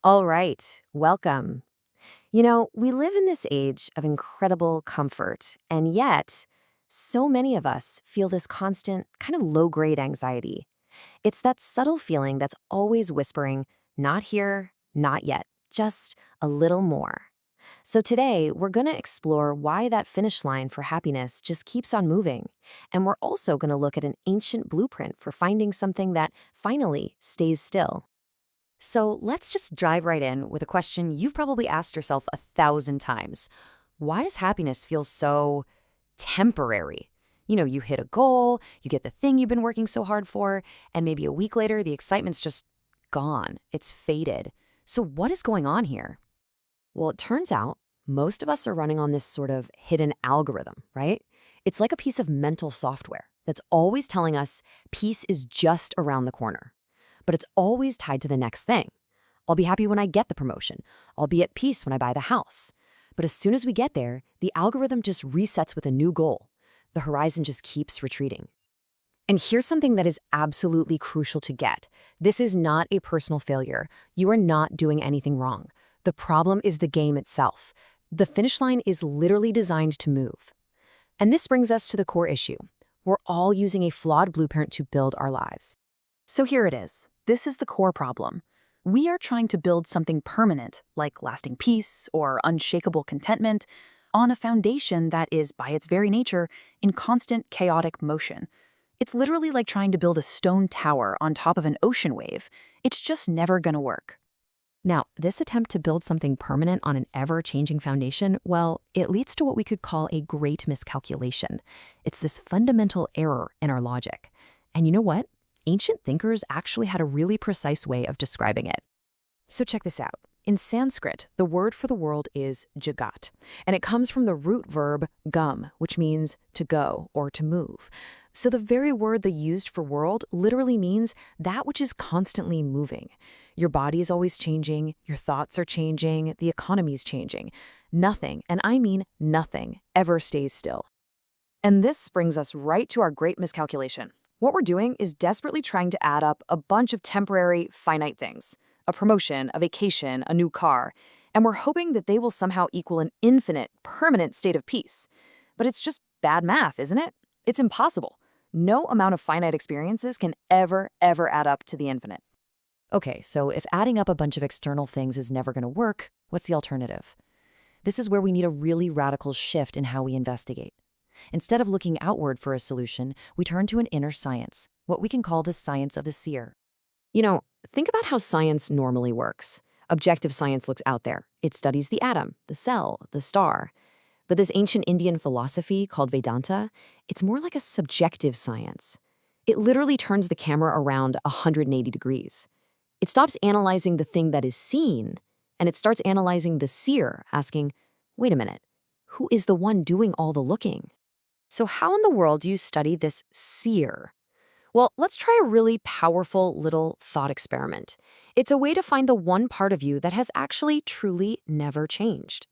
All right, welcome. We live in this age of incredible comfort, and yet, so many of us feel this constant, kind of low grade anxiety. It's that subtle feeling that's always whispering, not here, not yet, just a little more. So today, we're going to explore why that finish line for happiness just keeps on moving. And we're also going to look at an ancient blueprint for finding something that finally stays still. So let's just dive right in with a question you've probably asked yourself 1,000 times. Why does happiness feel so temporary? You hit a goal, you get the thing you've been working so hard for, and maybe a week later, the excitement's just gone. It's faded. So what is going on here? Well, it turns out most of us are running on this sort of hidden algorithm, right? It's like a piece of mental software that's always telling us peace is just around the corner. But it's always tied to the next thing. I'll be happy when I get the promotion. I'll be at peace when I buy the house. But as soon as we get there, the algorithm just resets with a new goal. The horizon just keeps retreating. And here's something that is absolutely crucial to get. This is not a personal failure. You are not doing anything wrong. The problem is the game itself. The finish line is literally designed to move. And this brings us to the core issue. We're all using a flawed blueprint to build our lives. So here it is. This is the core problem. We are trying to build something permanent, like lasting peace or unshakable contentment, on a foundation that is, by its very nature, in constant chaotic motion. It's literally like trying to build a stone tower on top of an ocean wave. It's just never gonna work. Now, this attempt to build something permanent on an ever-changing foundation, well, it leads to what we could call a great miscalculation. It's this fundamental error in our logic. And you know what? Ancient thinkers actually had a really precise way of describing it. So check this out. In Sanskrit, the word for the world is Jagat, and it comes from the root verb gum, which means to go or to move. So the very word they used for world literally means that which is constantly moving. Your body is always changing, your thoughts are changing, the economy is changing. Nothing, and I mean nothing, ever stays still. And this brings us right to our great miscalculation. What we're doing is desperately trying to add up a bunch of temporary, finite things. A promotion, a vacation, a new car. And we're hoping that they will somehow equal an infinite, permanent state of peace. But it's just bad math, isn't it? It's impossible. No amount of finite experiences can ever add up to the infinite. Okay, so if adding up a bunch of external things is never going to work, what's the alternative? This is where we need a really radical shift in how we investigate. Instead of looking outward for a solution, we turn to an inner science, what we can call the science of the seer. Think about how science normally works. Objective science looks out there. It studies the atom, the cell, the star. But this ancient Indian philosophy called Vedanta, it's more like a subjective science. It literally turns the camera around 180 degrees. It stops analyzing the thing that is seen, and it starts analyzing the seer, asking, wait a minute, who is the one doing all the looking? So how in the world do you study this seer? Well, let's try a really powerful little thought experiment. It's a way to find the one part of you that has actually truly never changed.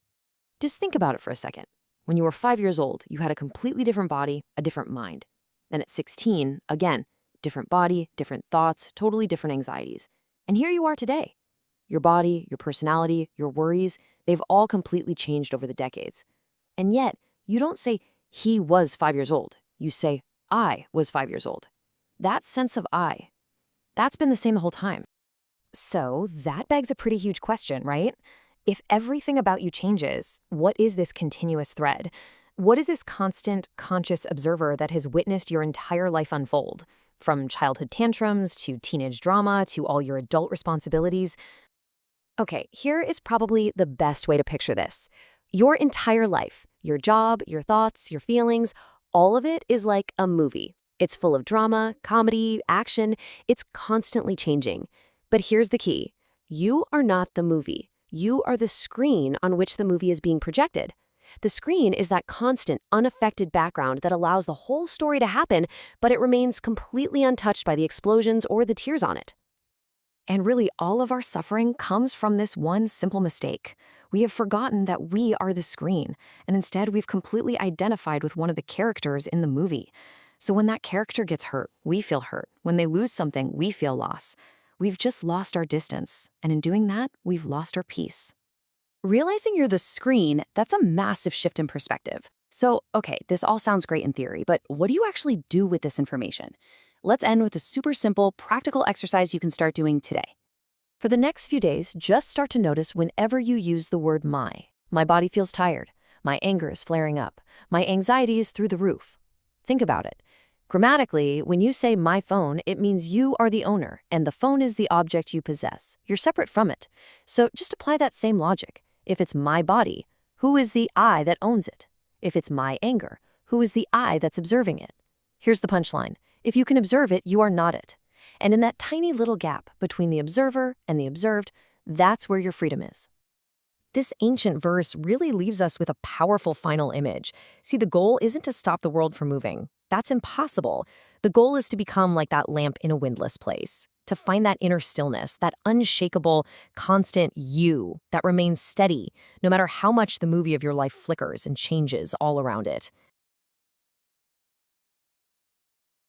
Just think about it for a second. When you were 5 years old, you had a completely different body, a different mind. Then at 16, again, different body, different thoughts, totally different anxieties. And here you are today. Your body, your personality, your worries, they've all completely changed over the decades. And yet, you don't say, he was 5 years old. You say, I was 5 years old. That sense of I, that's been the same the whole time. So that begs a pretty huge question, right? If everything about you changes, what is this continuous thread? What is this constant, conscious observer that has witnessed your entire life unfold? From childhood tantrums to teenage drama to all your adult responsibilities. Okay, here is probably the best way to picture this. Your entire life, your job, your thoughts, your feelings, all of it is like a movie. It's full of drama, comedy, action. It's constantly changing. But here's the key. You are not the movie. You are the screen on which the movie is being projected. The screen is that constant, unaffected background that allows the whole story to happen, but it remains completely untouched by the explosions or the tears on it. And really, all of our suffering comes from this one simple mistake. We have forgotten that we are the screen, and instead we've completely identified with one of the characters in the movie. So when that character gets hurt, we feel hurt. When they lose something, we feel loss. We've just lost our distance, and in doing that, we've lost our peace. Realizing you're the screen, that's a massive shift in perspective. So, okay, this all sounds great in theory, but what do you actually do with this information? Let's end with a super simple, practical exercise you can start doing today. For the next few days, just start to notice whenever you use the word my. My body feels tired. My anger is flaring up. My anxiety is through the roof. Think about it. Grammatically, when you say my phone, it means you are the owner, and the phone is the object you possess. You're separate from it. So just apply that same logic. If it's my body, who is the I that owns it? If it's my anger, who is the I that's observing it? Here's the punchline. If you can observe it, you are not it. And in that tiny little gap between the observer and the observed, that's where your freedom is. This ancient verse really leaves us with a powerful final image. See, the goal isn't to stop the world from moving. That's impossible. The goal is to become like that lamp in a windless place, to find that inner stillness, that unshakable, constant you that remains steady, no matter how much the movie of your life flickers and changes all around it.